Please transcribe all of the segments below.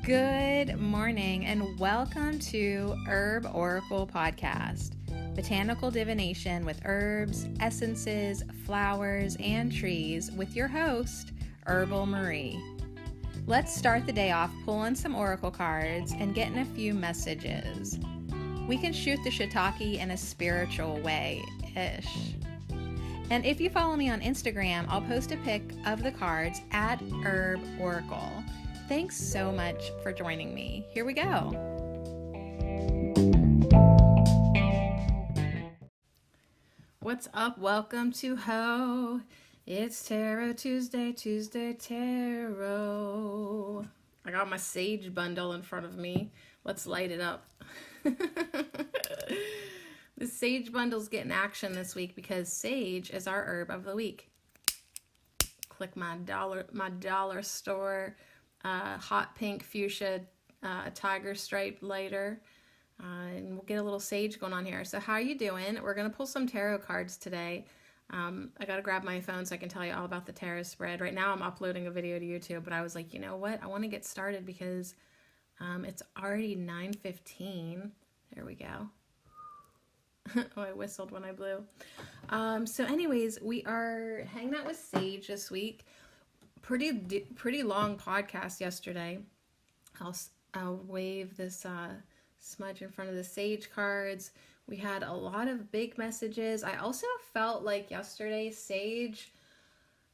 Good morning and welcome to Herb Oracle Podcast, botanical divination with herbs, essences, flowers, and trees with your host, Herbal Marie. Let's start the day off pulling some oracle cards and getting a few messages. We can shoot the shiitake in a spiritual way-ish. And if you follow me on Instagram, I'll post a pic of the cards at Herb Oracle. Thanks so much for joining me. Here we go. What's up? Welcome to Ho. It's Tarot Tuesday, Tarot. I got my sage bundle in front of me. Let's light it up. The sage bundle's getting action this week because sage is our herb of the week. Click my dollar store hot pink fuchsia tiger stripe lighter, and we'll get a little sage going on here. So how are you doing? We're going to pull some tarot cards today. I got to grab my phone so I can tell you all about the tarot spread. Right now I'm uploading a video to YouTube, but I was like, you know what? I want to get started because it's already 9:15. There we go. Oh, I whistled when I blew. So anyways, we are hanging out with Sage this week. Pretty long podcast yesterday. I'll wave this smudge in front of the Sage cards. We had a lot of big messages. I also felt like yesterday Sage,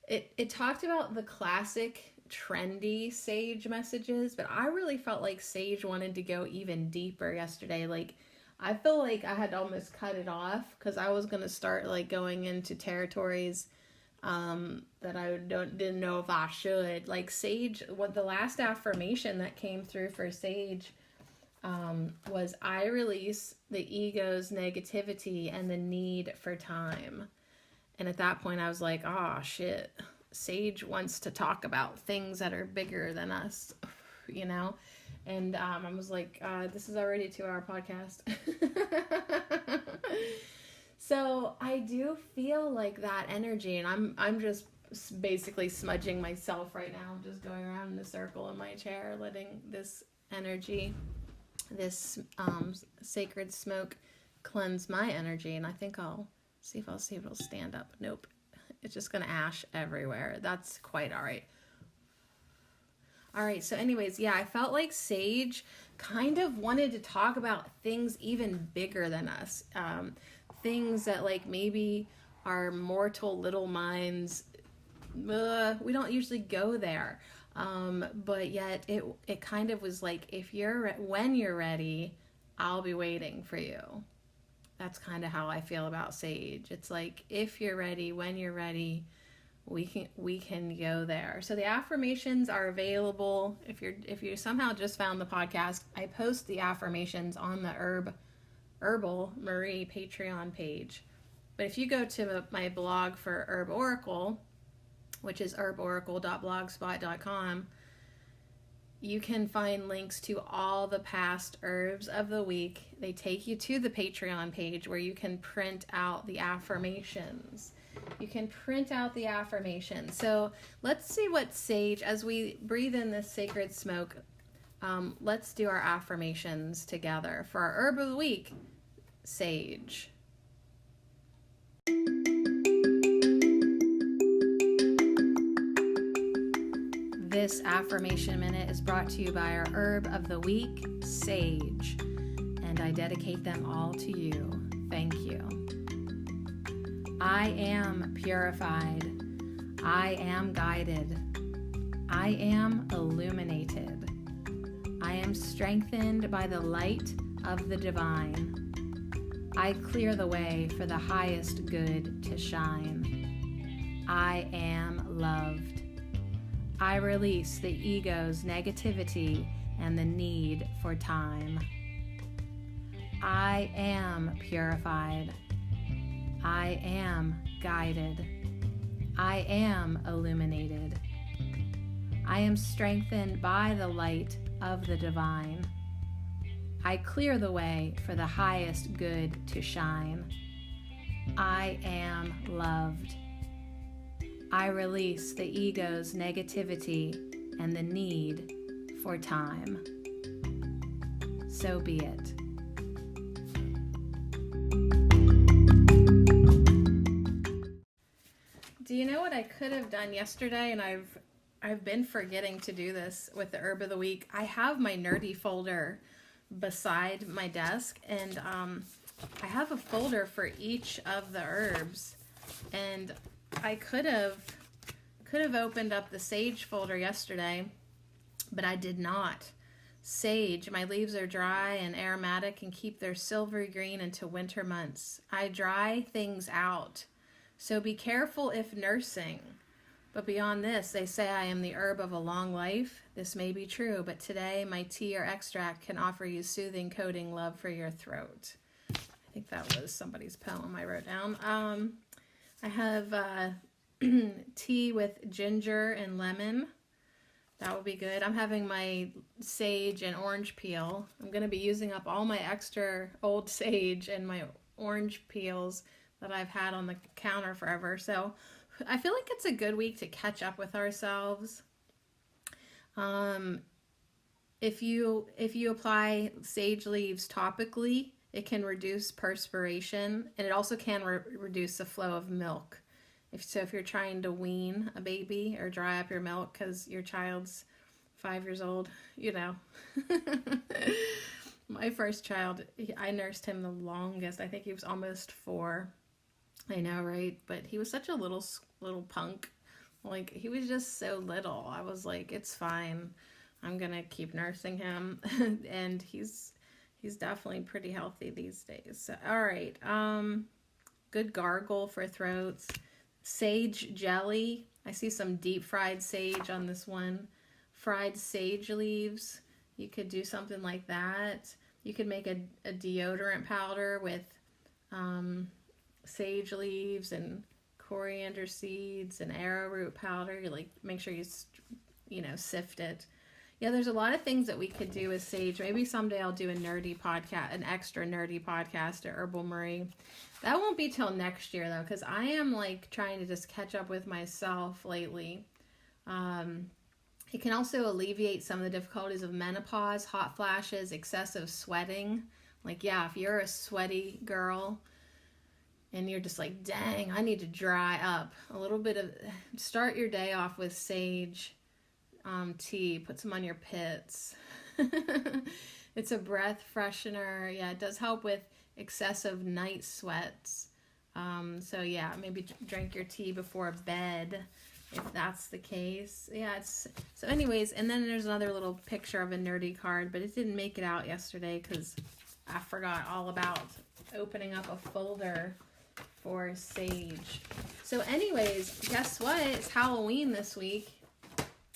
it talked about the classic trendy Sage messages, but I really felt like Sage wanted to go even deeper yesterday. Like, I feel like I had almost cut it off because I was going to start like going into territories that I didn't know if I should. Like Sage, what the last affirmation that came through for Sage was, I release the ego's negativity and the need for time. And at that point I was like, oh shit, Sage wants to talk about things that are bigger than us, you know? And I was like, this is already a 2-hour podcast. So I do feel like that energy, and I'm just basically smudging myself right now. I'm just going around in a circle in my chair, letting this energy, this sacred smoke cleanse my energy. And I think I'll see if it'll stand up. Nope. It's just going to ash everywhere. That's quite all right. All right, so anyways, yeah, I felt like Sage kind of wanted to talk about things even bigger than us. Things that like maybe our mortal little minds, we don't usually go there. But yet it kind of was like, when you're ready, I'll be waiting for you. That's kind of how I feel about Sage. It's like, if you're ready, when you're ready, we can go there. So the affirmations are available. If you somehow just found the podcast, I post the affirmations on the Herbal Marie Patreon page. But if you go to my blog for Herb Oracle, which is herboracle.blogspot.com, you can find links to all the past herbs of the week. They take you to the Patreon page where you can print out the affirmations. So let's see what Sage, as we breathe in this sacred smoke, let's do our affirmations together. For our herb of the week, Sage. This affirmation minute is brought to you by our herb of the week, Sage, and I dedicate them all to you. Thank you. I am purified. I am guided. I am illuminated. I am strengthened by the light of the divine. I clear the way for the highest good to shine. I am loved. I release the ego's negativity and the need for time. I am purified. I am guided. I am illuminated. I am strengthened by the light of the divine. I clear the way for the highest good to shine. I am loved. I release the ego's negativity and the need for time. So be it. Do you know what I could have done yesterday? And I've been forgetting to do this with the herb of the week. I have my nerdy folder beside my desk, and I have a folder for each of the herbs, and I could have opened up the sage folder yesterday, but I did not. Sage, my leaves are dry and aromatic and keep their silvery green into winter months. I dry things out, so be careful if nursing. But beyond this, they say I am the herb of a long life. This may be true, but today my tea or extract can offer you soothing, coating love for your throat. I think that was somebody's poem I wrote down. I have tea with ginger and lemon. That would be good. I'm having my sage and orange peel. I'm going to be using up all my extra old sage and my orange peels that I've had on the counter forever. So I feel like it's a good week to catch up with ourselves. If you apply sage leaves topically, it can reduce perspiration, and it also can reduce the flow of milk. If you're trying to wean a baby or dry up your milk because your child's 5 years old, you know. My first child, I nursed him the longest. I think he was almost 4. I know, right? But he was such a little punk. Like, he was just so little. I was like, it's fine. I'm gonna keep nursing him. And he's definitely pretty healthy these days. So, all right. Good gargle for throats. Sage jelly. I see some deep fried sage on this one. Fried sage leaves. You could do something like that. You could make a deodorant powder with sage leaves and coriander seeds and arrowroot powder. You make sure you sift it. Yeah, there's a lot of things that we could do with sage. Maybe someday I'll do an extra nerdy podcast at Herbal Marie. That won't be till next year though, because I am trying to just catch up with myself lately. It can also alleviate some of the difficulties of menopause, hot flashes, excessive sweating. If you're a sweaty girl and you're just like, dang, I need to dry up a little bit start your day off with sage tea, put some on your pits. It's a breath freshener. Yeah, it does help with excessive night sweats. Maybe drink your tea before bed if that's the case. So anyways, and then there's another little picture of a nerdy card, but it didn't make it out yesterday because I forgot all about opening up a folder for sage. So anyways, guess what? It's Halloween this week.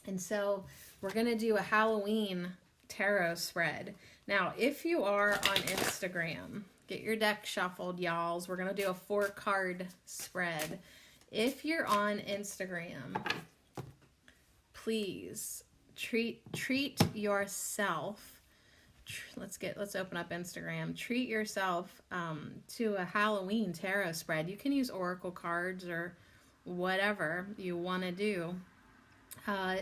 And so we're going to do a Halloween tarot spread. Now, if you are on Instagram, get your deck shuffled, y'alls. We're going to do a 4-card spread. If you're on Instagram, please treat yourself. Let's open up Instagram. Treat yourself to a Halloween tarot spread. You can use oracle cards or whatever you want to do.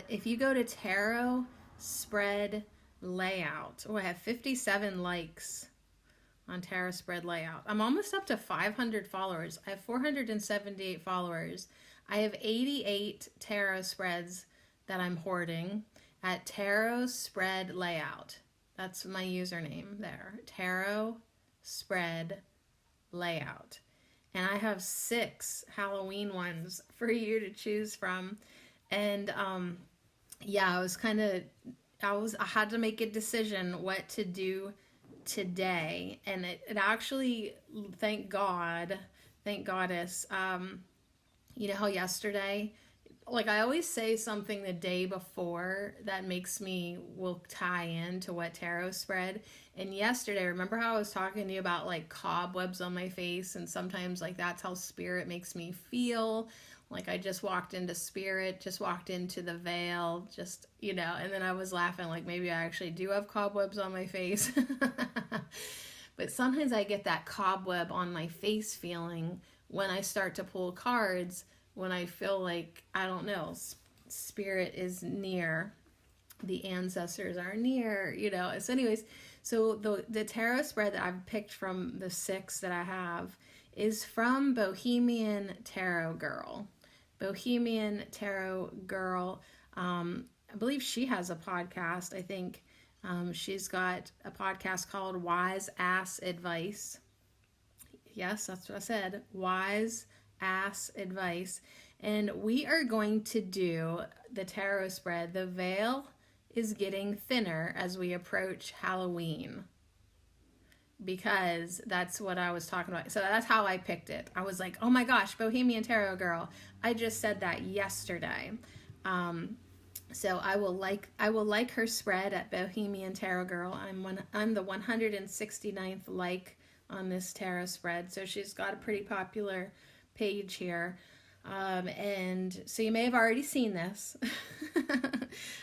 If you go to tarot spread layout, I have 57 likes on tarot spread layout. I'm almost up to 500 followers. I have 478 followers. I have 88 tarot spreads that I'm hoarding at tarot spread layout. That's my username there. Tarot spread layout. And I have 6 Halloween ones for you to choose from. And I had to make a decision what to do today, and it actually, thank goddess, you know how yesterday, I always say something the day before that will tie into what tarot spread. And yesterday, remember how I was talking to you about cobwebs on my face, and sometimes that's how spirit makes me feel. I just walked into spirit, just walked into the veil, and then I was laughing maybe I actually do have cobwebs on my face. But sometimes I get that cobweb on my face feeling when I start to pull cards, when I feel I don't know, spirit is near. the ancestors are near, So anyways, so the tarot spread that I've picked from the 6 that I have is from Bohemian Tarot Girl. Bohemian Tarot Girl. I believe she has a podcast. I think she's got a podcast called Wise Ass Advice. Yes, that's what I said. Wise Ass Advice. And we are going to do the tarot spread. The veil is getting thinner as we approach Halloween, because that's what I was talking about. So that's how I picked it. I was like, oh my gosh, Bohemian Tarot Girl. I just said that yesterday. So I will like her spread at Bohemian Tarot Girl. I'm the 169th like on this tarot spread. So she's got a pretty popular page here. And so you may have already seen this.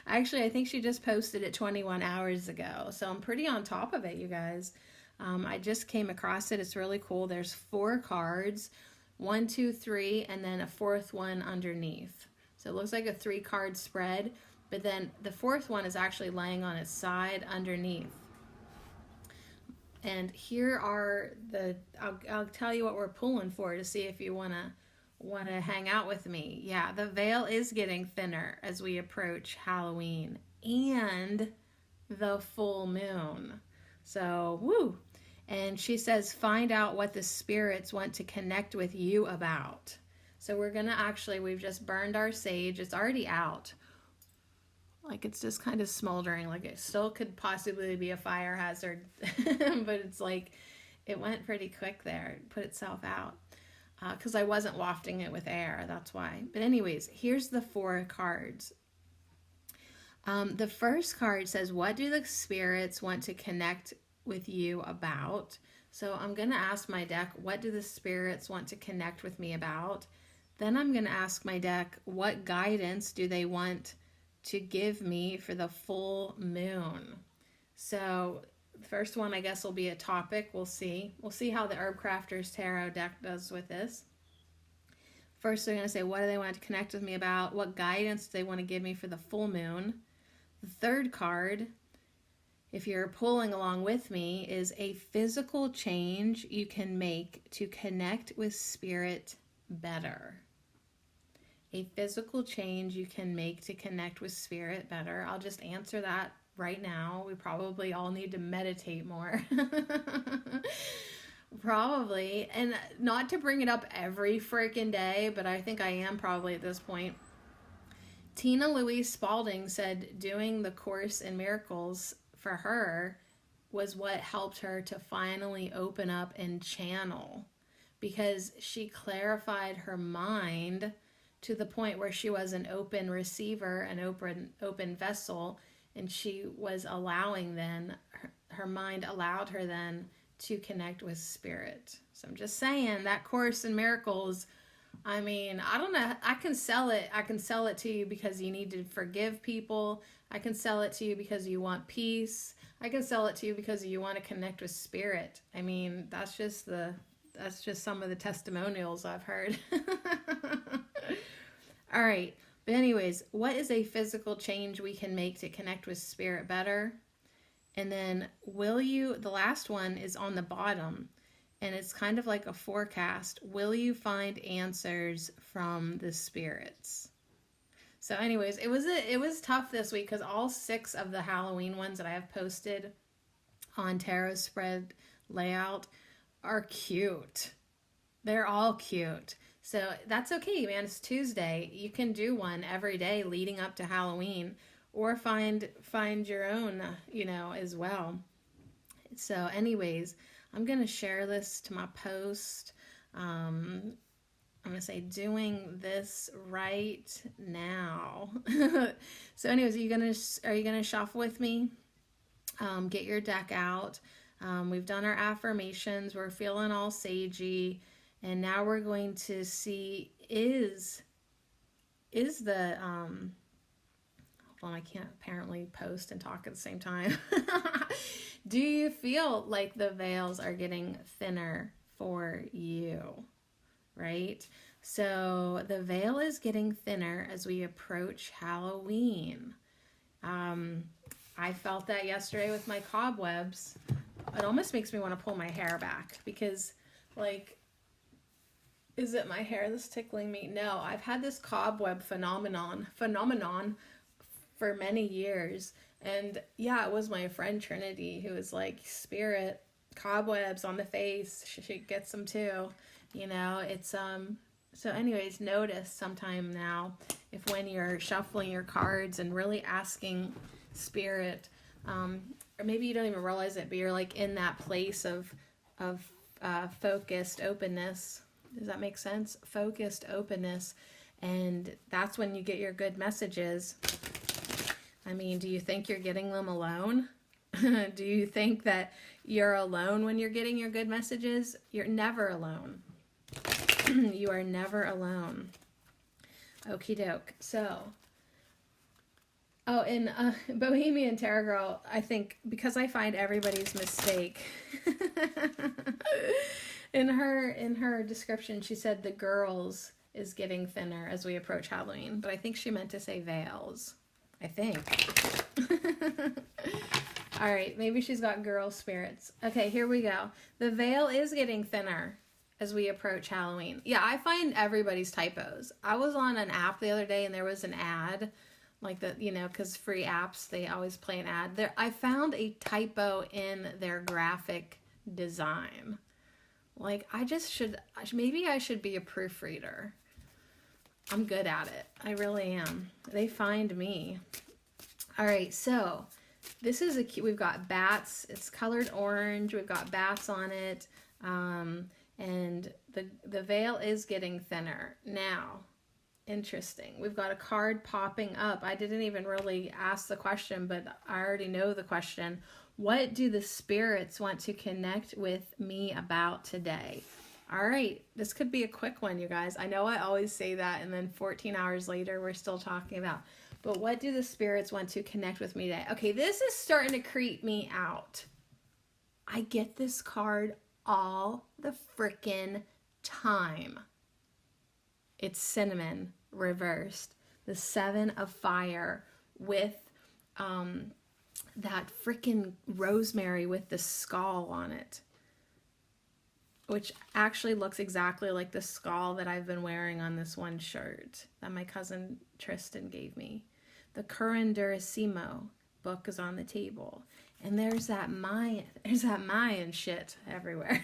Actually, I think she just posted it 21 hours ago. So I'm pretty on top of it, you guys. I just came across it. It's really cool. There's 4 cards, 1, 2, 3, and then a 4th one underneath. So it looks like a 3-card spread, but then the 4th one is actually laying on its side underneath. And here are I'll tell you what we're pulling for to see if you want to hang out with me. Yeah, the veil is getting thinner as we approach Halloween and the full moon. So, woo. And she says, find out what the spirits want to connect with you about. So we're going to we've just burned our sage. It's already out. Like, it's just kind of smoldering. Like, it still could possibly be a fire hazard. But it's like, it went pretty quick there. It put itself out. Because I wasn't wafting it with air. That's why. But anyways, here's the 4 cards. The first card says, what do the spirits want to connect with you about? So I'm going to ask my deck, what do the spirits want to connect with me about? Then I'm going to ask my deck, what guidance do they want to give me for the full moon? So the first one, I guess, will be a topic. We'll see. We'll see how the Herb Crafters Tarot deck does with this. First, they're going to say, what do they want to connect with me about? What guidance do they want to give me for the full moon? The third card, if you're pulling along with me, is a physical change you can make to connect with spirit better. A physical change you can make to connect with spirit better. I'll just answer that right now. We probably all need to meditate more. Probably. And not to bring it up every freaking day, but I think I am probably at this point. Tina Louise Spalding said doing the Course in Miracles for her was what helped her to finally open up and channel, because she clarified her mind to the point where she was an open receiver, an open vessel, and she was allowing then, her mind allowed her then to connect with spirit. So I'm just saying that Course in Miracles, I mean, I don't know, I can sell it to you because you need to forgive people. I can sell it to you because you want peace. I can sell it to you because you want to connect with spirit. I mean, that's just some of the testimonials I've heard. All right. But anyways, what is a physical change we can make to connect with spirit better? And then the last one is on the bottom, and it's kind of like a forecast. Will you find answers from the spirits? So anyways, it was tough this week because all 6 of the Halloween ones that I have posted on Tarot Spread Layout are cute. They're all cute. So that's okay, man. It's Tuesday. You can do one every day leading up to Halloween, or find your own, as well. So anyways, I'm going to share this to my post. I'm going to say doing this right now. So anyways, are you going to shuffle with me? Get your deck out. We've done our affirmations. We're feeling all sagey. And now we're going to see, is the, hold on, I can't apparently post and talk at the same time. Do you feel like the veils are getting thinner for you, right? So the veil is getting thinner as we approach Halloween. I felt that yesterday with my cobwebs. It almost makes me want to pull my hair back because, like, is it my hair that's tickling me? No, I've had this cobweb phenomenon for many years. And yeah, it was my friend Trinity who was like, Spirit, cobwebs on the face, she gets them too. You know, it's so anyways, notice sometime now if when you're shuffling your cards and really asking Spirit, or maybe you don't even realize it, but you're like in that place of focused openness. Does that make sense? Focused openness. And that's when you get your good messages. I mean, do you think you're getting them alone? Do you think that you're alone when you're getting your good messages? You're never alone. You are never alone. Okie doke. So, oh, in Bohemian Tarot Girl, I think because I find everybody's mistake. In her description, she said the girls is getting thinner as we approach Halloween, but I think she meant to say veils. I think. All right, maybe she's got girl spirits. Okay, here we go. The veil is getting thinner as we approach Halloween. Yeah, I find everybody's typos. I was on an app the other day and there was an ad, like the, you know, because free apps, they always play an ad. There, I found a typo in their graphic design. Like, maybe I should be a proofreader. I'm good at it. I really am. They find me. All right, so this is we've got bats. It's colored orange. We've got bats on it. And the veil is getting thinner. Now, interesting. We've got a card popping up. I didn't even really ask the question, but I already know the question. What do the spirits want to connect with me about today? All right, this could be a quick one, you guys. I know I always say that, and then 14 hours later, we're still talking about. But what do the spirits want to connect with me today? Okay, this is starting to creep me out. I get this card all the frickin' time. It's Cinnamon reversed. The Seven of Fire with that frickin' rosemary with the skull on it, which actually looks exactly like the skull that I've been wearing on this one shirt that my cousin Tristan gave me. The Curandurissimo book is on the table. And there's that Mayan shit everywhere.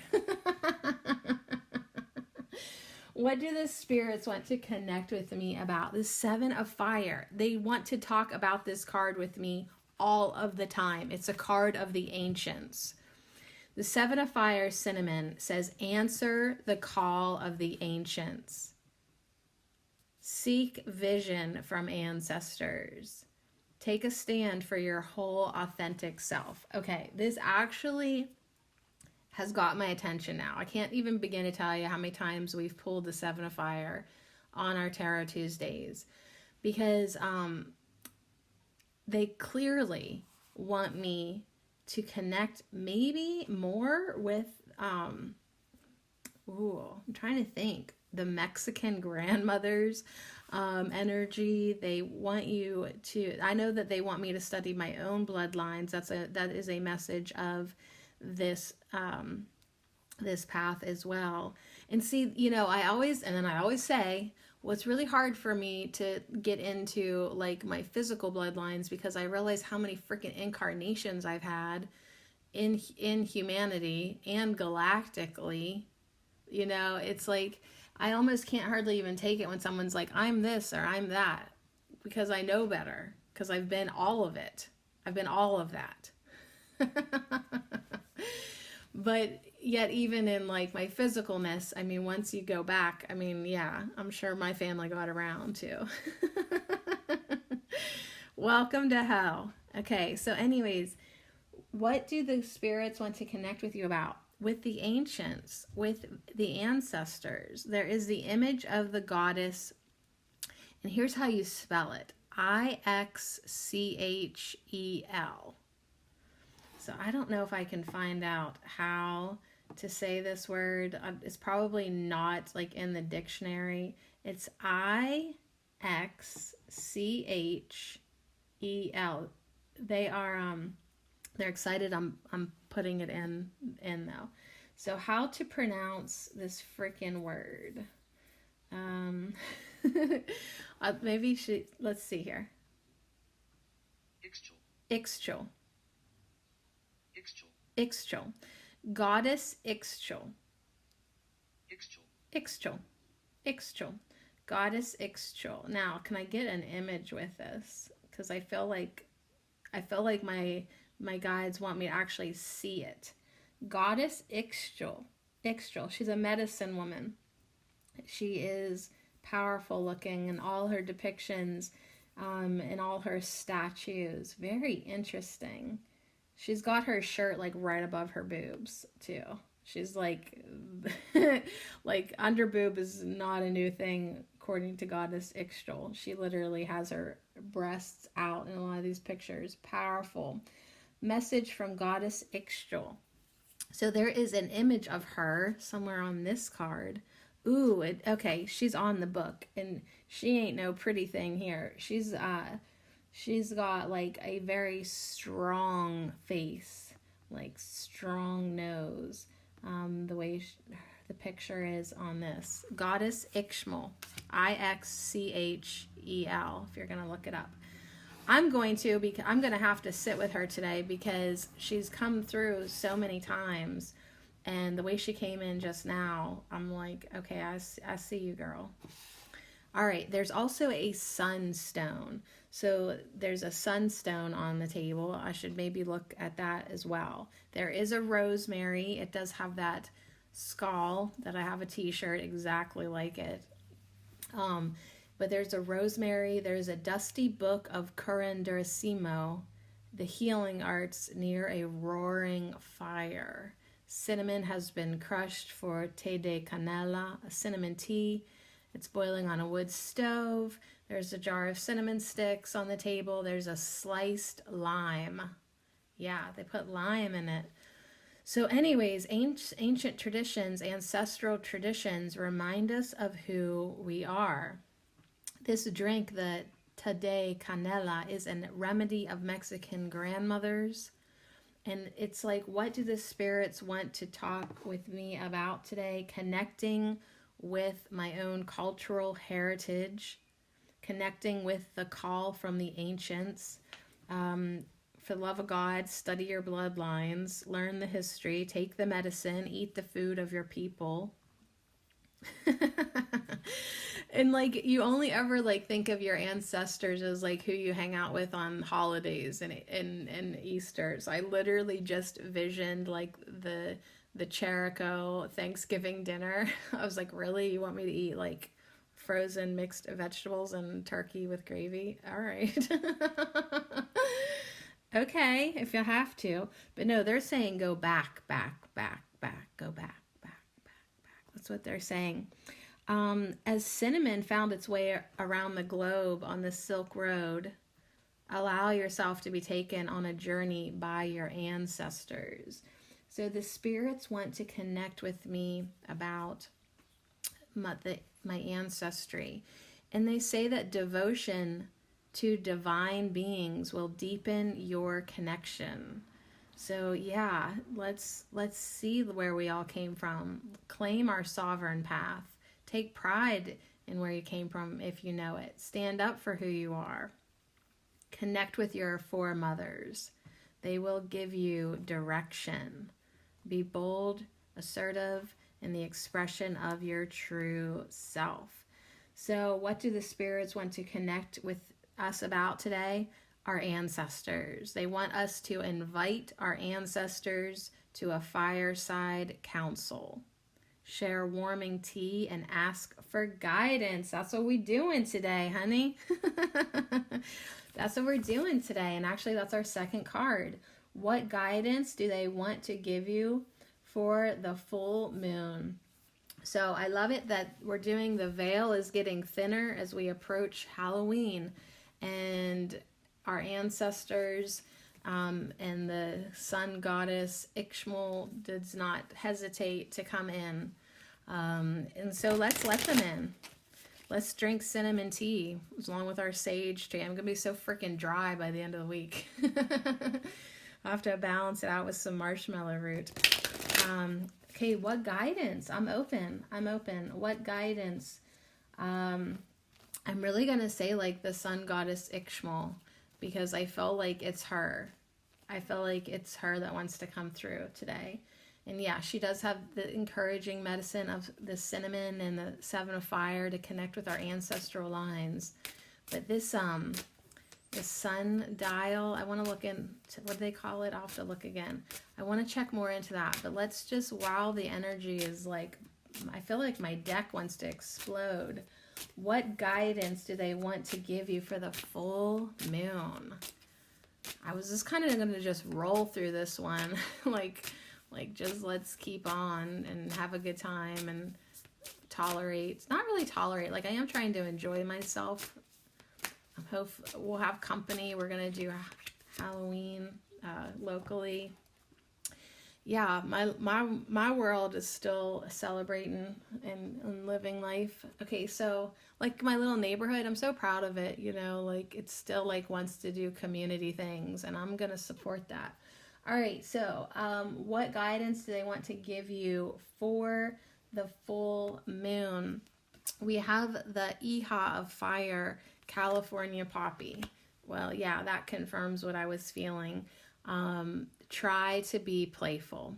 What do the spirits want to connect with me about? The Seven of Fire. They want to talk about this card with me all of the time. It's a card of the ancients. The Seven of Fire, Cinnamon, says, answer the call of the ancients. Seek vision from ancestors. Take a stand for your whole authentic self. Okay, this actually has got my attention now. I can't even begin to tell you how many times we've pulled the Seven of Fire on our Tarot Tuesdays, because they clearly want me to connect maybe more with, I'm trying to think, the Mexican grandmothers energy. They want you to, I know that they want me to study my own bloodlines. That is a message of this, this path as well. And see, you know, I always say, well, it's really hard for me to get into like my physical bloodlines because I realize how many freaking incarnations I've had in humanity and galactically. You know, it's like, I almost can't hardly even take it when someone's like, I'm this or I'm that, because I know better, because I've been all of it. I've been all of that. But yet even in like my physicalness, I mean, once you go back, I mean, yeah, I'm sure my family got around too. Welcome to hell. Okay, so anyways, what do the spirits want to connect with you about? With the ancients, with the ancestors. There is the image of the goddess, and here's how you spell it. Ixchel. So I don't know if I can find out how to say this word. It's probably not like in the dictionary. It's Ixchel. they are they're excited. I'm putting it in though. So how to pronounce this freaking word? Um, maybe she. Let's see here. Ixchel. Ixchel. Goddess Ixchel. Ixchel. Ixchel. Goddess Ixchel. Now, can I get an image with this? Because I feel like my guides want me to actually see it. Goddess Ixchel. Ixchel. She's a medicine woman. She is powerful looking in all her depictions, and all her statues. Very interesting. She's got her shirt like right above her boobs too. She's like, like under boob is not a new thing according to Goddess Ixchel. She literally has her breasts out in a lot of these pictures. Powerful message from Goddess Ixchel. So there is an image of her somewhere on this card. Ooh, okay, she's on the book, and she ain't no pretty thing here. She's got like a very strong face, like strong nose. The way the picture is on this. Goddess Ixchel, Ixchel, if you're gonna look it up. I'm going to have to sit with her today because she's come through so many times, and the way she came in just now, I'm like, okay, I see you, girl. All right, there's also a sunstone. So there's a sunstone on the table. I should maybe look at that as well. There is a rosemary. It does have that skull that I have a t-shirt exactly like it. But there's a rosemary. There's a dusty book of Curandurissimo, the healing arts near a roaring fire. Cinnamon has been crushed for té de canela, a cinnamon tea. It's boiling on a wood stove. There's a jar of cinnamon sticks on the table. There's a sliced lime. Yeah, they put lime in it. So anyways, ancient traditions, ancestral traditions remind us of who we are. This drink, the té de canela, is a remedy of Mexican grandmothers. And it's like, what do the spirits want to talk with me about today? Connecting with my own cultural heritage, connecting with the call from the ancients. For the love of God, study your bloodlines, learn the history, take the medicine, eat the food of your people. And like, you only ever like think of your ancestors as like who you hang out with on holidays and Easter. So I literally just visioned like the Cherico Thanksgiving dinner. I was like, really? You want me to eat like frozen mixed vegetables and turkey with gravy? All right. Okay, if you have to. But no, they're saying go back, go back. That's what they're saying. As cinnamon found its way around the globe on the Silk Road, allow yourself to be taken on a journey by your ancestors. So the spirits want to connect with me about my ancestry. And they say that devotion to divine beings will deepen your connection. So yeah, let's see where we all came from. Claim our sovereign path. Take pride in where you came from if you know it. Stand up for who you are. Connect with your foremothers. They will give you direction. Be bold, assertive in the expression of your true self. So what do the spirits want to connect with us about today? Our ancestors. They want us to invite our ancestors to a fireside council. Share warming tea and ask for guidance. That's what we're doing today, honey. That's what we're doing today. And actually, that's our second card. What guidance do they want to give you for the full moon? So I love it that we're doing, the veil is getting thinner as we approach Halloween. And our ancestors and the sun goddess Ixchel does not hesitate to come in. And so let's let them in. Let's drink cinnamon tea along with our sage tea. I'm going to be so freaking dry by the end of the week. I'll have to balance it out with some marshmallow root. Okay, what guidance? I'm open. What guidance? I'm really going to say like the sun goddess Ixchel, because I feel like it's her. I feel like it's her that wants to come through today. And yeah, she does have the encouraging medicine of the cinnamon and the 7 of fire to connect with our ancestral lines. But this the sun dial, I want to look into, what do they call it? I'll have to look again. I want to check more into that. But let's just, while the energy is like, I feel like my deck wants to explode. What guidance do they want to give you for the full moon? I was just kind of going to just roll through this one. like just let's keep on and have a good time and tolerate. Not really tolerate. Like I am trying to enjoy myself. I hope we'll have company. We're going to do Halloween locally. Yeah, my world is still celebrating and living life. Okay, so like my little neighborhood, I'm so proud of it, you know, like it still like wants to do community things, and I'm gonna support that. All right, so what guidance do they want to give you for the full moon? We have the Iha of fire, California poppy. Well, yeah, that confirms what I was feeling. Try to be playful,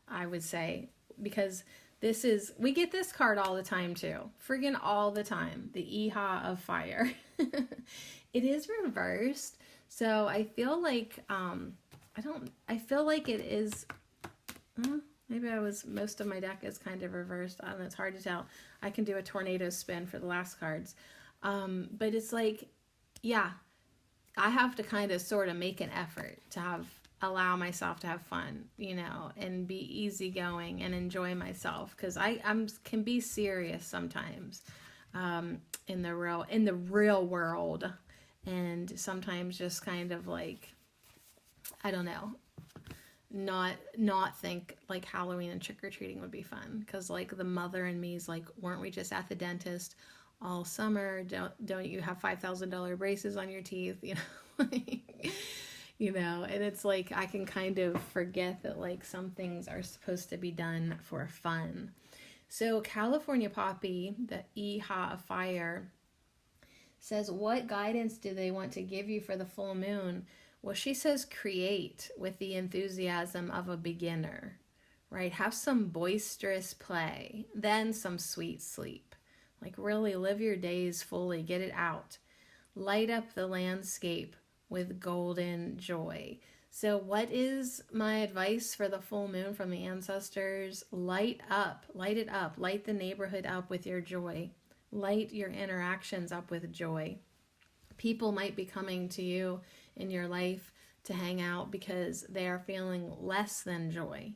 I would say, because this is, we get this card all the time too. Friggin' all the time. The Iha of fire. It is reversed. So I feel like, I feel like it is, maybe most of my deck is kind of reversed. I don't know, it's hard to tell. I can do a tornado spin for the last cards. But it's like, yeah, I have to kind of sort of make an effort to allow myself to have fun, you know, and be easygoing and enjoy myself, because I can be serious sometimes in the real world, and sometimes just kind of like, I don't know, not think like Halloween and trick-or-treating would be fun, because like the mother in me is like, weren't we just at the dentist all summer? Don't you have $5,000 braces on your teeth, you know? You know, and it's like I can kind of forget that like some things are supposed to be done for fun. So California poppy, the Iha of fire, says, what guidance do they want to give you for the full moon? Well, she says create with the enthusiasm of a beginner, right? Have some boisterous play, then some sweet sleep. Like really live your days fully, get it out. Light up the landscape with golden joy. So what is my advice for the full moon from the ancestors? Light it up, light the neighborhood up with your joy. Light your interactions up with joy. People might be coming to you in your life to hang out because they are feeling less than joy.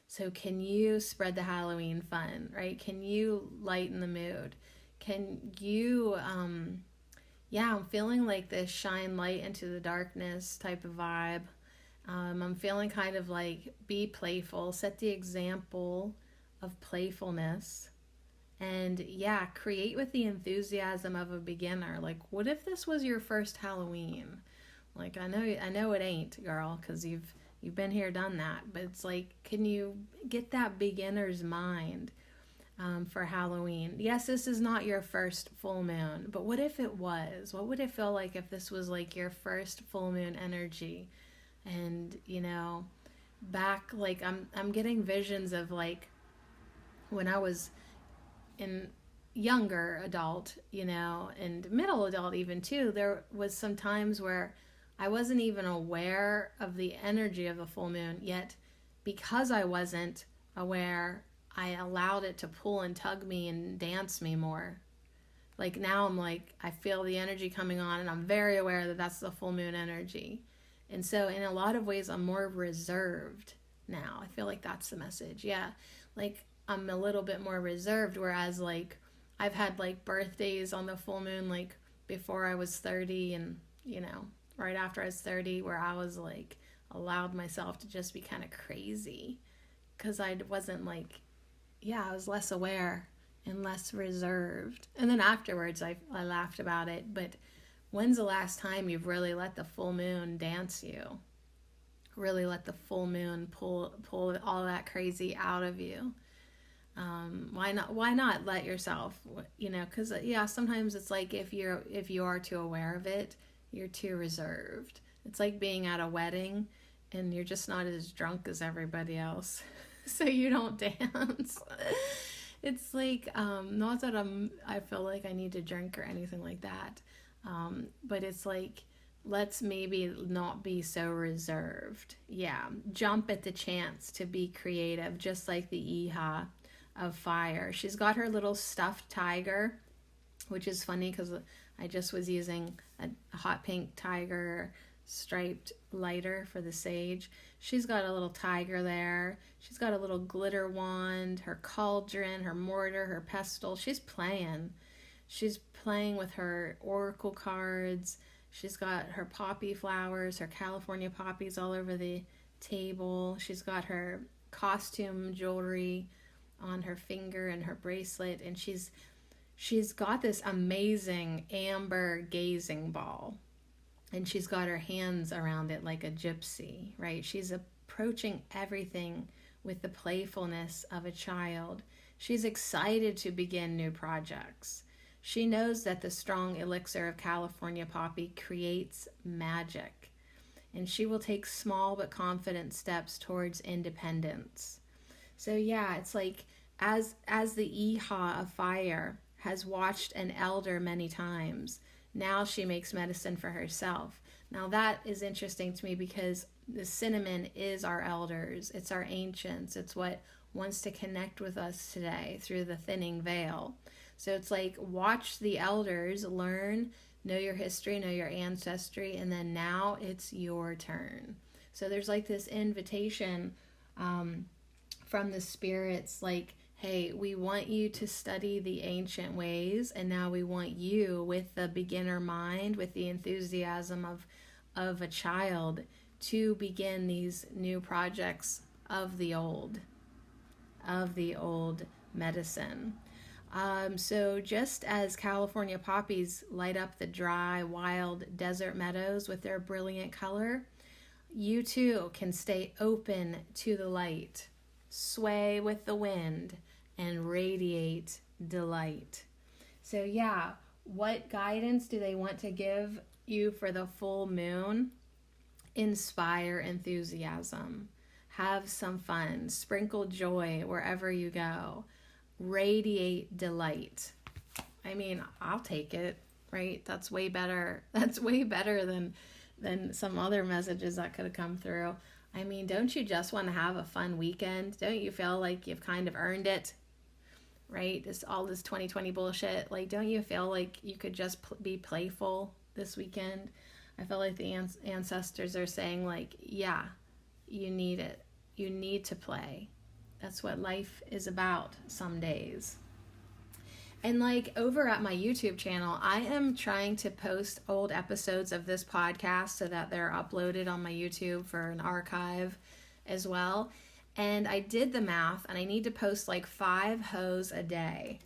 So can you spread the Halloween fun, right? Can you lighten the mood? Can you, I'm feeling like this shine light into the darkness type of vibe. I'm feeling kind of like be playful, set the example of playfulness, and yeah, create with the enthusiasm of a beginner. Like, what if this was your first Halloween? Like, I know it ain't, girl, because you've been here, done that. But it's like, can you get that beginner's mind? For Halloween. Yes, this is not your first full moon, but what if it was? What would it feel like if this was like your first full moon energy? And, you know, back, like I'm getting visions of like when I was in younger adult, you know, and middle adult even too, there was some times where I wasn't even aware of the energy of the full moon, yet because I wasn't aware, I allowed it to pull and tug me and dance me more. Like now I'm like, I feel the energy coming on and I'm very aware that that's the full moon energy. And so in a lot of ways, I'm more reserved now. I feel like that's the message. Yeah. Like I'm a little bit more reserved, whereas like I've had like birthdays on the full moon, like before I was 30 and, you know, right after I was 30, where I was like allowed myself to just be kind of crazy because I wasn't like, I was less aware and less reserved. And then afterwards, I laughed about it. But when's the last time you've really let the full moon dance you? Really let the full moon pull all that crazy out of you? Why not let yourself, because sometimes it's like if you are too aware of it, you're too reserved. It's like being at a wedding and you're just not as drunk as everybody else, so you don't dance. It's like, not that I feel like I need to drink or anything like that, but it's like, let's maybe not be so reserved. Yeah, jump at the chance to be creative, just like the Iha of fire. She's got her little stuffed tiger, which is funny because I just was using a hot pink tiger striped lighter for the sage. She's got a little tiger there. She's got a little glitter wand, her cauldron, her mortar, her pestle. She's playing with her oracle cards. She's got her poppy flowers, her California poppies all over the table. She's got her costume jewelry on her finger and her bracelet, and she's got this amazing amber gazing ball, and she's got her hands around it like a gypsy, right? She's approaching everything with the playfulness of a child. She's excited to begin new projects. She knows that the strong elixir of California poppy creates magic, and she will take small but confident steps towards independence. So yeah, it's like as the Iha of fire has watched an elder many times, now she makes medicine for herself. Now that is interesting to me because the cinnamon is our elders. It's our ancients. It's what wants to connect with us today through the thinning veil. So it's like, watch the elders, learn, know your history, know your ancestry, and then now it's your turn. So there's like this invitation from the spirits, like, hey, we want you to study the ancient ways, and now we want you, with the beginner mind, with the enthusiasm of a child, to begin these new projects of the old medicine. So just as California poppies light up the dry, wild desert meadows with their brilliant color, you too can stay open to the light, sway with the wind, and radiate delight. So yeah, what guidance do they want to give you for the full moon? Inspire enthusiasm. Have some fun. Sprinkle joy wherever you go. Radiate delight. I mean, I'll take it, right? That's way better. That's way better than some other messages that could have come through. I mean, don't you just want to have a fun weekend? Don't you feel like you've kind of earned it? Right? All this 2020 bullshit. Like, don't you feel like you could just be playful this weekend? I feel like the ancestors are saying, like, yeah, you need it. You need to play. That's what life is about some days. And like over at my YouTube channel, I am trying to post old episodes of this podcast so that they're uploaded on my YouTube for an archive as well. And I did the math, and I need to post like 5 hoes a day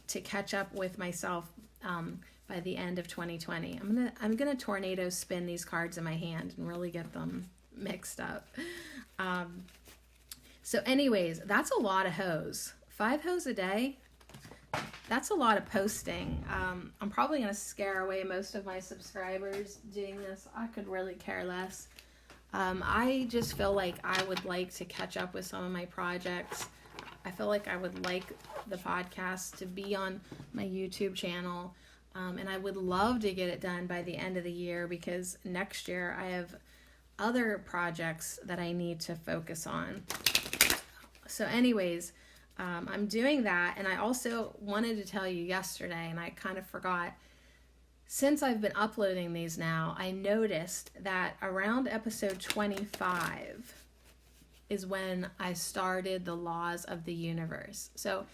to catch up with myself by the end of 2020. I'm gonna tornado spin these cards in my hand and really get them mixed up. So anyways, that's a lot of hoes. 5 hoes a day. That's a lot of posting. I'm probably going to scare away most of my subscribers doing this. I could really care less. I just feel like I would like to catch up with some of my projects. I feel like I would like the podcast to be on my YouTube channel. And I would love to get it done by the end of the year, because next year I have other projects that I need to focus on. So anyways, I'm doing that. And I also wanted to tell you yesterday, and I kind of forgot, since I've been uploading these now, I noticed that around episode 25 is when I started the laws of the universe. So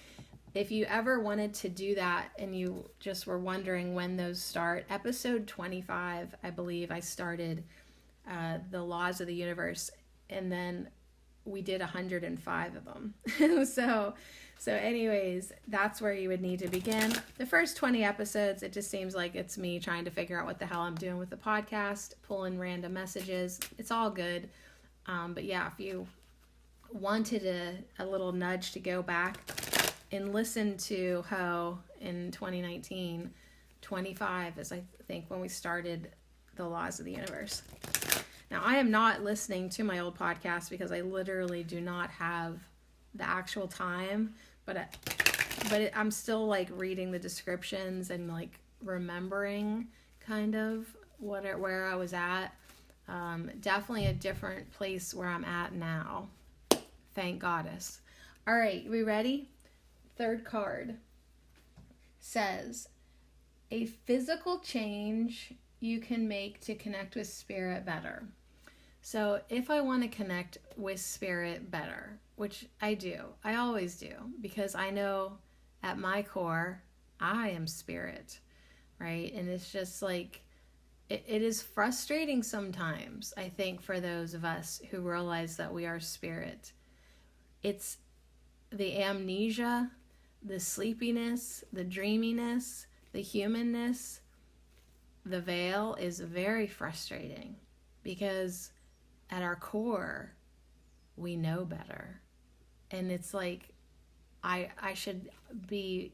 if you ever wanted to do that and you just were wondering when those start, episode 25, I believe I started the laws of the universe. And then we did 105 of them. So anyways, that's where you would need to begin. The first 20 episodes, it just seems like it's me trying to figure out what the hell I'm doing with the podcast, pulling random messages. It's all good. But yeah, if you wanted a little nudge to go back and listen to Ho in 2019, 25 is, I think, when we started the Laws of the Universe. Now, I am not listening to my old podcast because I literally do not have the actual time, but I'm still like reading the descriptions and like remembering kind of where I was at. Definitely a different place where I'm at now. Thank Goddess. All right, we ready? Third card says, a physical change you can make to connect with spirit better. So if I want to connect with spirit better, which I do, I always do, because I know at my core, I am spirit, right? And it's just like, it is frustrating sometimes, I think, for those of us who realize that we are spirit. It's the amnesia, the sleepiness, the dreaminess, the humanness, the veil is very frustrating because at our core, we know better. And it's like, I should be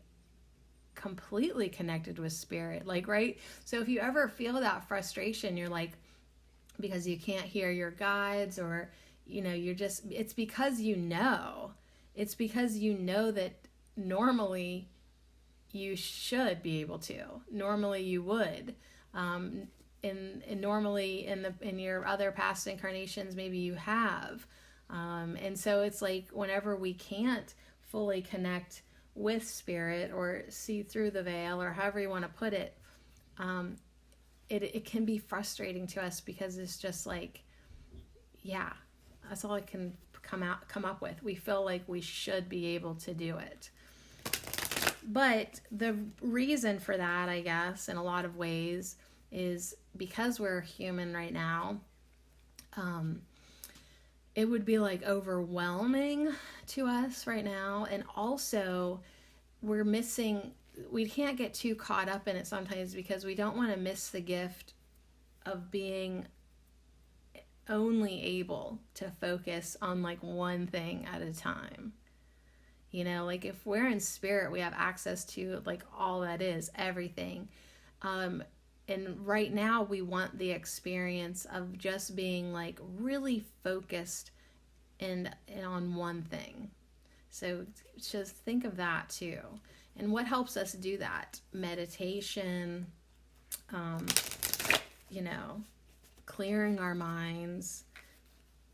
completely connected with spirit. Like, right? So if you ever feel that frustration, you're like, because you can't hear your guides, or, you know, it's because you know. It's because you know that normally you should be able to. Normally you would. And normally in your other past incarnations, maybe you have. And so it's like whenever we can't fully connect with spirit or see through the veil, or however you want to put it, it can be frustrating to us because it's just like, yeah, that's all I can come up with. We feel like we should be able to do it. But the reason for that, I guess, in a lot of ways, is because we're human right now. It would be like overwhelming to us right now. And also we can't get too caught up in it sometimes because we don't want to miss the gift of being only able to focus on like one thing at a time. You know, like if we're in spirit, we have access to like all that is, everything. And right now we want the experience of just being like really focused and on one thing. So just think of that too. And what helps us do that? Meditation, you know, clearing our minds,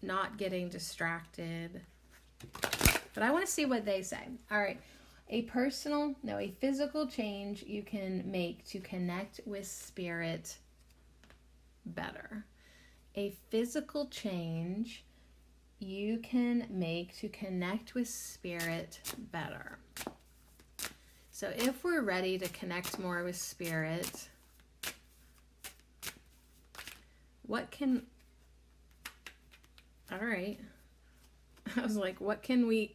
not getting distracted. But I want to see what they say. All right. A physical change you can make to connect with spirit better. A physical change you can make to connect with spirit better. So if we're ready to connect more with spirit, all right. I was like, what can we,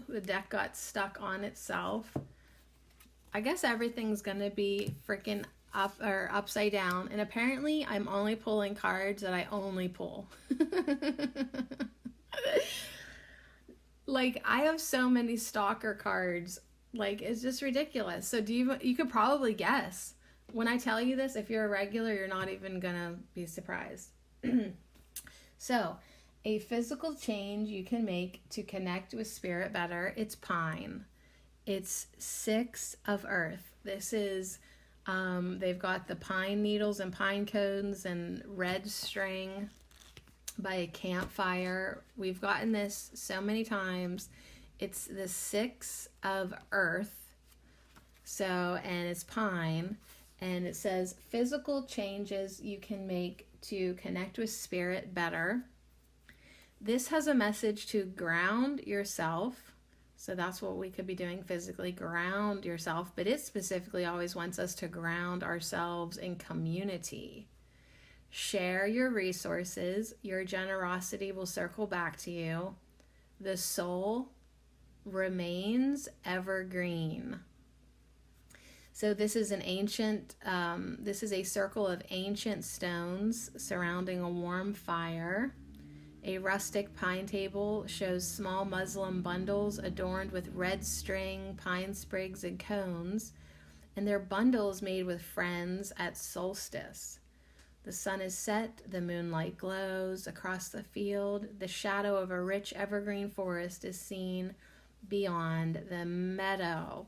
the deck got stuck on itself. I guess everything's going to be freaking up or upside down. And apparently I'm only pulling cards that I only pull. Like I have so many stalker cards. Like it's just ridiculous. So you could probably guess when I tell you this, if you're a regular, you're not even going to be surprised. So, a physical change you can make to connect with spirit better. It's pine. It's 6 of earth. This is, they've got the pine needles and pine cones and red string by a campfire. We've gotten this so many times. It's the 6 of earth. So, and it's pine. And it says physical changes you can make to connect with spirit better. This has a message to ground yourself. So that's what we could be doing physically, ground yourself. But it specifically always wants us to ground ourselves in community. Share your resources. Your generosity will circle back to you. The soul remains evergreen. So this is this is a circle of ancient stones surrounding a warm fire. A rustic pine table shows small muslin bundles adorned with red string, pine sprigs, and cones, and they're bundles made with friends at solstice. The sun is set, the moonlight glows across the field. The shadow of a rich evergreen forest is seen beyond the meadow.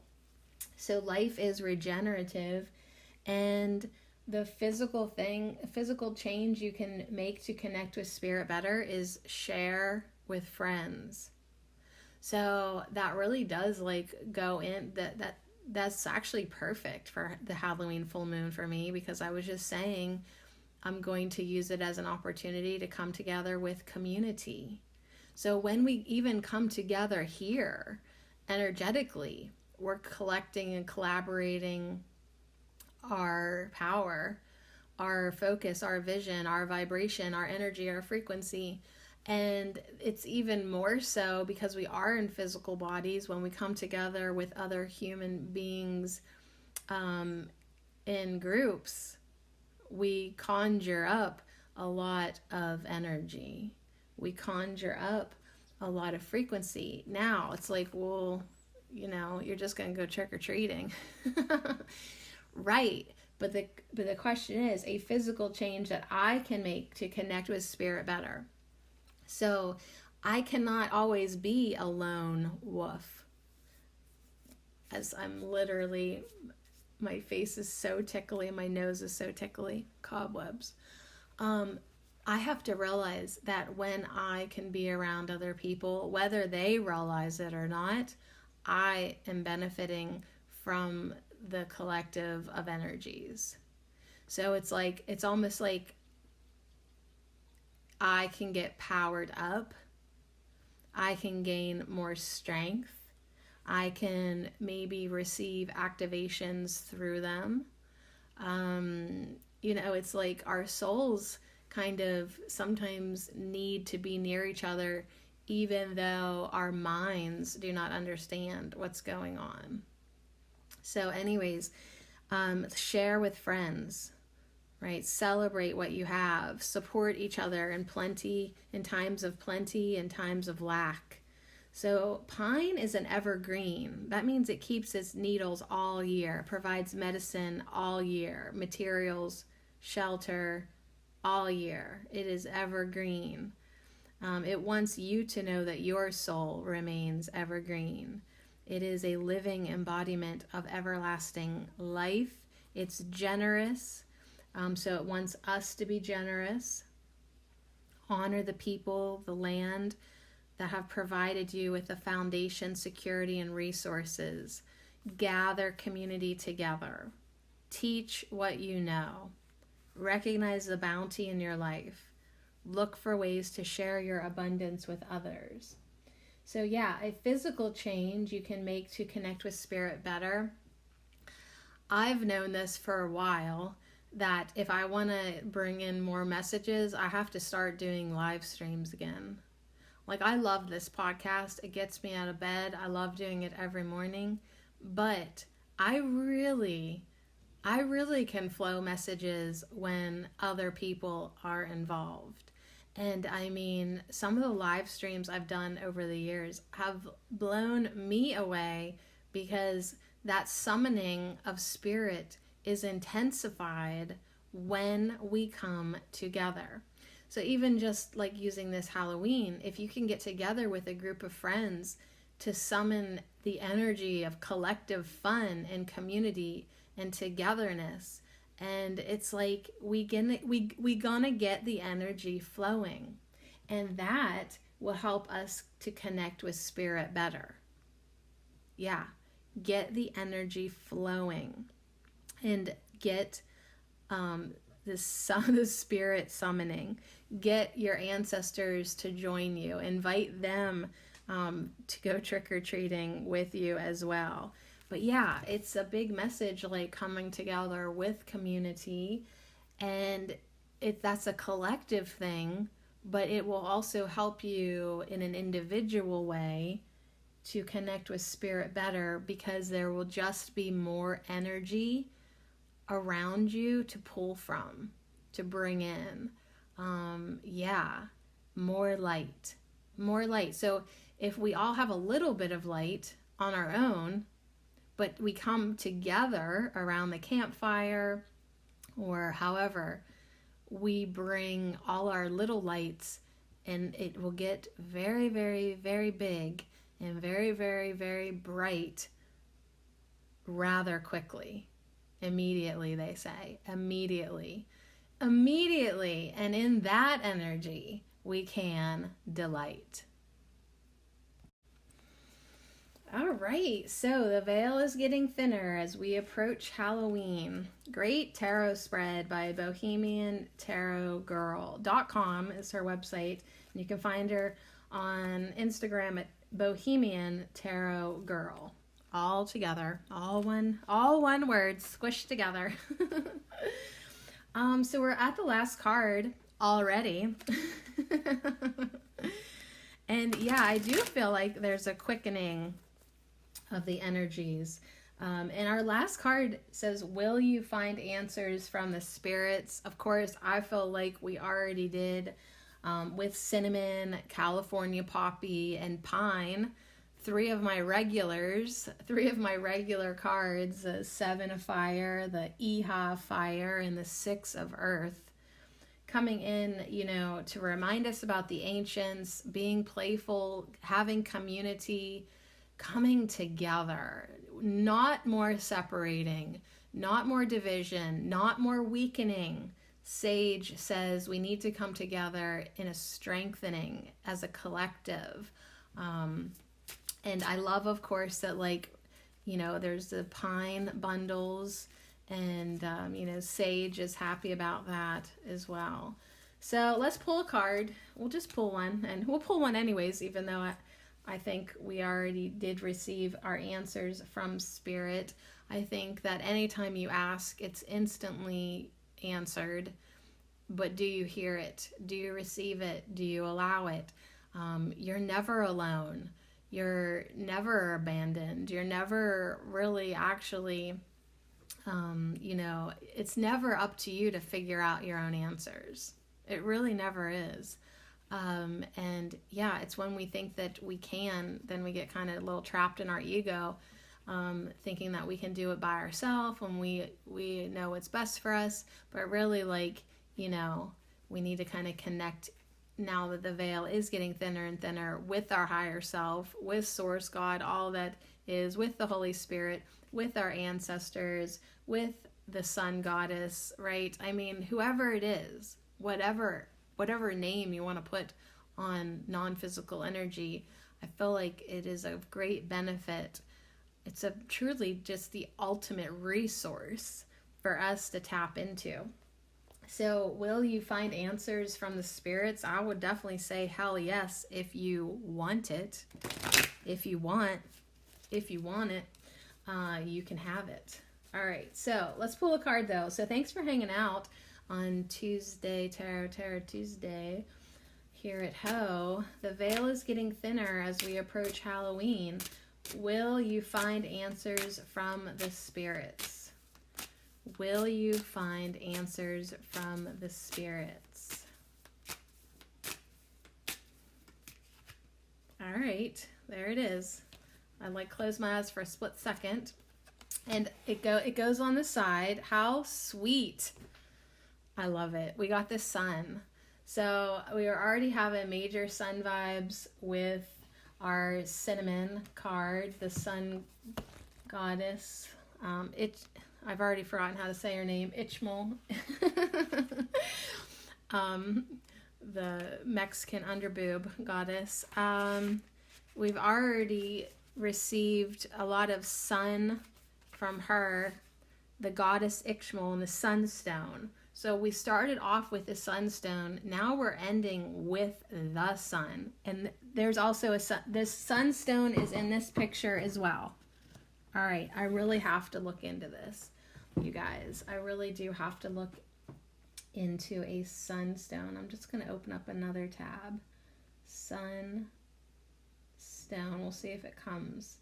So life is regenerative, and the physical change you can make to connect with spirit better is share with friends. So that really does go in that's actually perfect for the Halloween full moon for me, because I was just saying I'm going to use it as an opportunity to come together with community. So when we even come together here energetically, we're collecting and collaborating our power, our focus, our vision, our vibration, our energy, our frequency. And it's even more so because we are in physical bodies. When we come together with other human beings in groups, we conjure up a lot of energy. We conjure up a lot of frequency. Now it's like, well, you're just going to go trick-or-treating. Right. But the question is a physical change that I can make to connect with spirit better. So I cannot always be a lone wolf, as I'm literally, my face is so tickly, my nose is so tickly, cobwebs. I have to realize that when I can be around other people, whether they realize it or not, I am benefiting from the collective of energies. So it's almost like I can get powered up. I can gain more strength. I can maybe receive activations through them. It's like our souls kind of sometimes need to be near each other, even though our minds do not understand what's going on. So anyways, share with friends, right? Celebrate what you have. Support each other in times of plenty and times of lack. So pine is an evergreen. That means it keeps its needles all year, provides medicine all year, materials, shelter all year. It is evergreen. It wants you to know that your soul remains evergreen. It is a living embodiment of everlasting life. It's generous. So it wants us to be generous. Honor the people, the land that have provided you with the foundation, security, and resources. Gather community together. Teach what you know. Recognize the bounty in your life. Look for ways to share your abundance with others. So yeah, a physical change you can make to connect with spirit better. I've known this for a while, that if I want to bring in more messages, I have to start doing live streams again. Like, I love this podcast. It gets me out of bed. I love doing it every morning. But I really can flow messages when other people are involved. And I mean, some of the live streams I've done over the years have blown me away, because that summoning of spirit is intensified when we come together. So even just like using this Halloween, if you can get together with a group of friends to summon the energy of collective fun and community and togetherness, and it's like we gonna get the energy flowing, and that will help us to connect with spirit better. Yeah, get the energy flowing and get the spirit summoning. Get your ancestors to join you. Invite them to go trick-or-treating with you as well. But yeah, it's a big message, like coming together with community, and that's a collective thing, but it will also help you in an individual way to connect with spirit better, because there will just be more energy around you to pull from, to bring in. More light. More light. So if we all have a little bit of light on our own, but we come together around the campfire or however, we bring all our little lights, and it will get very, very, very big and very, very, very bright rather quickly. Immediately, they say. Immediately. Immediately. And in that energy, we can delight. All right, so the veil is getting thinner as we approach Halloween. Great tarot spread by BohemianTarotGirl.com is her website. And you can find her on Instagram at Bohemian Tarot Girl. All together, all one word squished together. So we're at the last card already. And yeah, I do feel like there's a quickening of the energies. And our last card says, will you find answers from the spirits? Of course, I feel like we already did with cinnamon, California poppy, and pine. Three of my regular cards, the Seven of Fire, the Iha of Fire, and the Six of Earth, coming in, to remind us about the ancients, being playful, having community, coming together, not more separating, not more division, not more weakening. Sage says we need to come together in a strengthening as a collective. And I love, of course, that there's the pine bundles, and Sage is happy about that as well. So let's pull a card. We'll just pull one, and we'll pull one anyways, even though I think we already did receive our answers from Spirit. I think that anytime you ask, it's instantly answered. But do you hear it? Do you receive it? Do you allow it? You're never alone. You're never abandoned. You're never really actually, it's never up to you to figure out your own answers. It really never is. And yeah, it's when we think that we can, then we get kind of a little trapped in our ego, thinking that we can do it by ourselves when we know what's best for us. But really, we need to kind of connect now that the veil is getting thinner and thinner with our higher self, with Source God, all that is, with the Holy Spirit, with our ancestors, with the Sun Goddess, right? I mean, whoever it is, whatever name you want to put on non-physical energy, I feel like it is of great benefit. It's truly just the ultimate resource for us to tap into. So will you find answers from the spirits? I would definitely say hell yes, if you want it. If you want it, you can have it. All right, so let's pull a card though. So thanks for hanging out on Tuesday, Tarot Tuesday here at Ho. The veil is getting thinner as we approach Halloween. Will you find answers from the spirits? Will you find answers from the spirits? All right, there it is. I close my eyes for a split second, and it goes on the side. How sweet. I love it. We got the sun. So we are already having major sun vibes with our cinnamon card, the Sun Goddess. I've already forgotten how to say her name. Ichmal. The Mexican underboob goddess. We've already received a lot of sun from her, the goddess Ichmal, and the sunstone. So we started off with the sunstone. Now we're ending with the sun. And there's also a sun. This sunstone is in this picture as well. All right, I really have to look into this, you guys. I really do have to look into a sunstone. I'm just going to open up another tab. Sunstone. We'll see if it comes.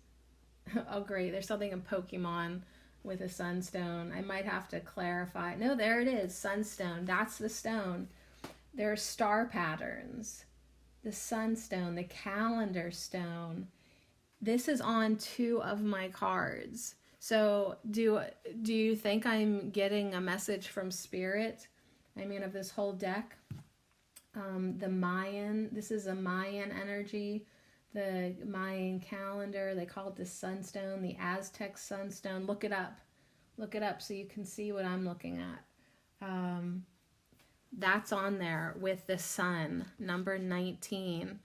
Oh, great. There's something in Pokemon with a sunstone. I might have to clarify. No, there it is. Sunstone. That's the stone. There are star patterns. The sunstone, the calendar stone. This is on 2 of my cards. So do you think I'm getting a message from Spirit? I mean, of this whole deck. The Mayan, this is a Mayan energy. The Mayan calendar, they call it the sunstone, the Aztec sunstone. Look it up. Look it up so you can see what I'm looking at. That's on there with the sun, number 19.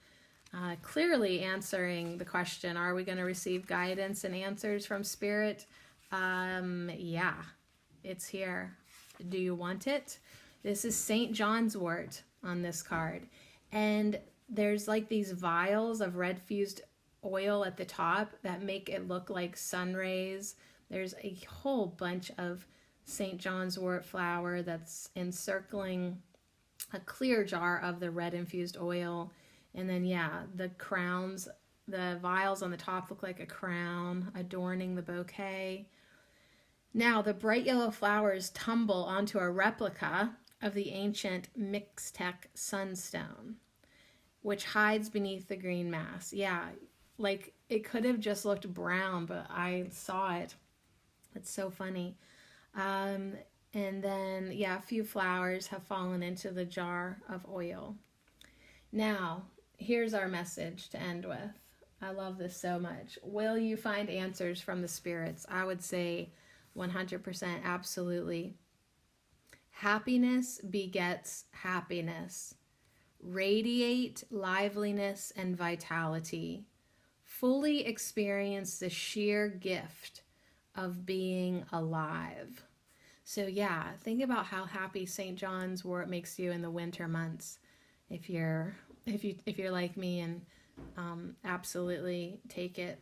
Clearly answering the question, are we going to receive guidance and answers from Spirit? Yeah, it's here. Do you want it? This is St. John's wort on this card. And there's like these vials of red fused oil at the top that make it look like sun rays. There's a whole bunch of St. John's wort flower that's encircling a clear jar of the red infused oil. And then, yeah, the crowns, the vials on the top look like a crown adorning the bouquet. Now, the bright yellow flowers tumble onto a replica of the ancient Mixtec sunstone, which hides beneath the green mass. Yeah, like it could have just looked brown, but I saw it. It's so funny. And then, yeah, a few flowers have fallen into the jar of oil. Now, here's our message to end with. I love this so much. Will you find answers from the spirits? I would say 100%, absolutely. Happiness begets happiness. Radiate liveliness and vitality. Fully experience the sheer gift of being alive. So yeah, think about how happy St. John's wort makes you in the winter months. If you're like me, and absolutely take it.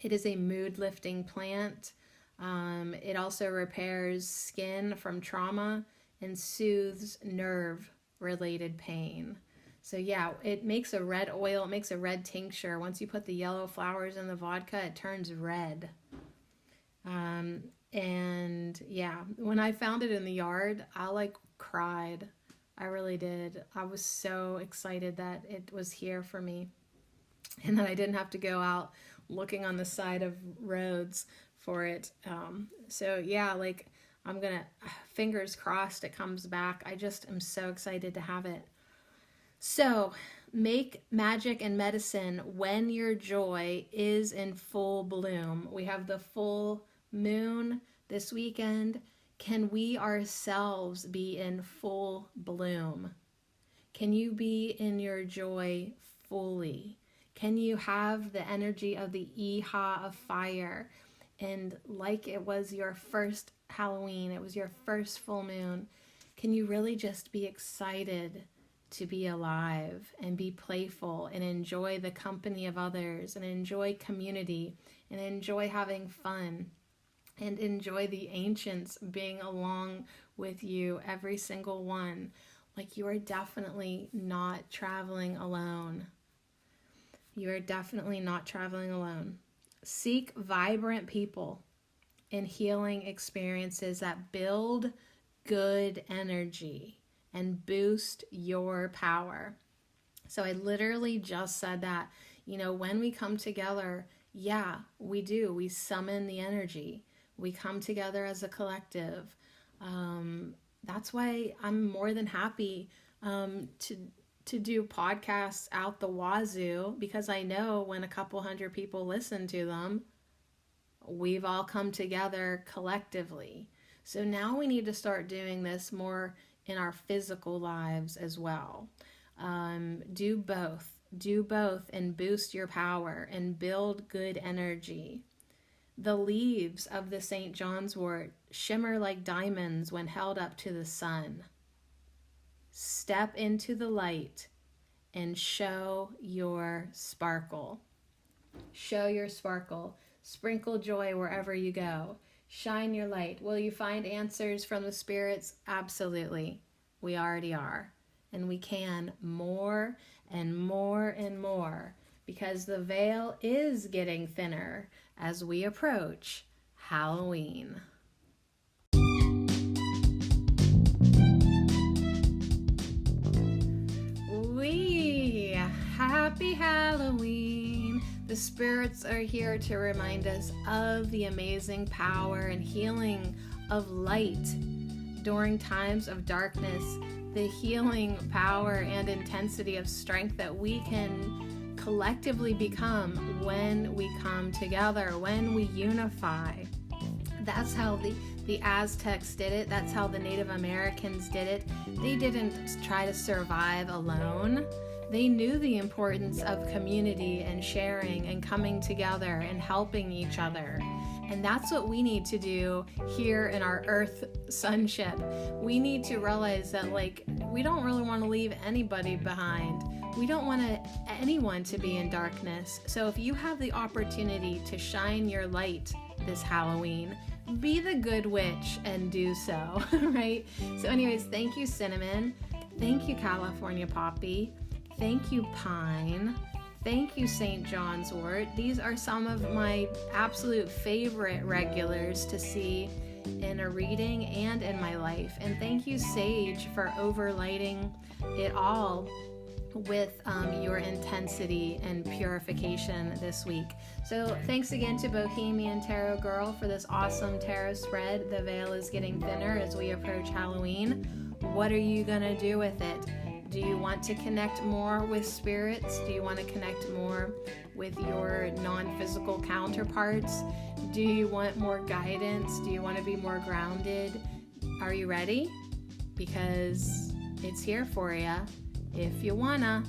It is a mood lifting plant. It also repairs skin from trauma and soothes nerve related pain. So yeah, it makes a red oil, it makes a red tincture. Once you put the yellow flowers in the vodka, it turns red. And yeah, when I found it in the yard, I like cried. I really did. I was so excited that it was here for me and that I didn't have to go out looking on the side of roads for it. So yeah, like I'm gonna, fingers crossed it comes back. I just am so excited to have it. So make magic and medicine when your joy is in full bloom. We have the full moon this weekend. Can we ourselves be in full bloom? Can you be in your joy fully? Can you have the energy of the Iha of fire? And like it was your first Halloween, it was your first full moon, can you really just be excited to be alive and be playful and enjoy the company of others and enjoy community and enjoy having fun and enjoy the ancients being along with you, every single one? Like, you are definitely not traveling alone. You are definitely not traveling alone. Seek vibrant people and healing experiences that build good energy and boost your power. So I literally just said that, when we come together, yeah, we do. We summon the energy. We come together as a collective. That's why I'm more than happy to do podcasts out the wazoo, because I know when a couple hundred people listen to them, we've all come together collectively. So now we need to start doing this more in our physical lives as well. Do both and boost your power and build good energy. The leaves of the St. John's wort shimmer like diamonds when held up to the sun. Step into the light and show your sparkle. Show your sparkle. Sprinkle joy wherever you go. Shine your light. Will you find answers from the spirits? Absolutely. We already are. And we can more and more and more, because the veil is getting thinner as we approach Halloween. Happy Halloween! The spirits are here to remind us of the amazing power and healing of light during times of darkness, the healing power and intensity of strength that we can collectively become when we come together, when we unify. That's how the Aztecs did it. That's how the Native Americans did it. They didn't try to survive alone. They knew the importance of community and sharing and coming together and helping each other. And that's what we need to do here in our Earth sonship. We need to realize that, like, we don't really want to leave anybody behind. We don't want anyone to be in darkness. So if you have the opportunity to shine your light this Halloween, be the good witch and do so, right? So anyways, thank you, Cinnamon. Thank you, California Poppy. Thank you, Pine. Thank you, St. John's Wort. These are some of my absolute favorite regulars to see in a reading and in my life. And thank you, Sage, for overlighting it all with your intensity and purification this week. So thanks again to Bohemian Tarot Girl for this awesome tarot spread. The veil is getting thinner as we approach Halloween. What are you gonna do with it? Do you want to connect more with spirits? Do you want to connect more with your non-physical counterparts? Do you want more guidance? Do you want to be more grounded? Are you ready? Because it's here for you if you wanna.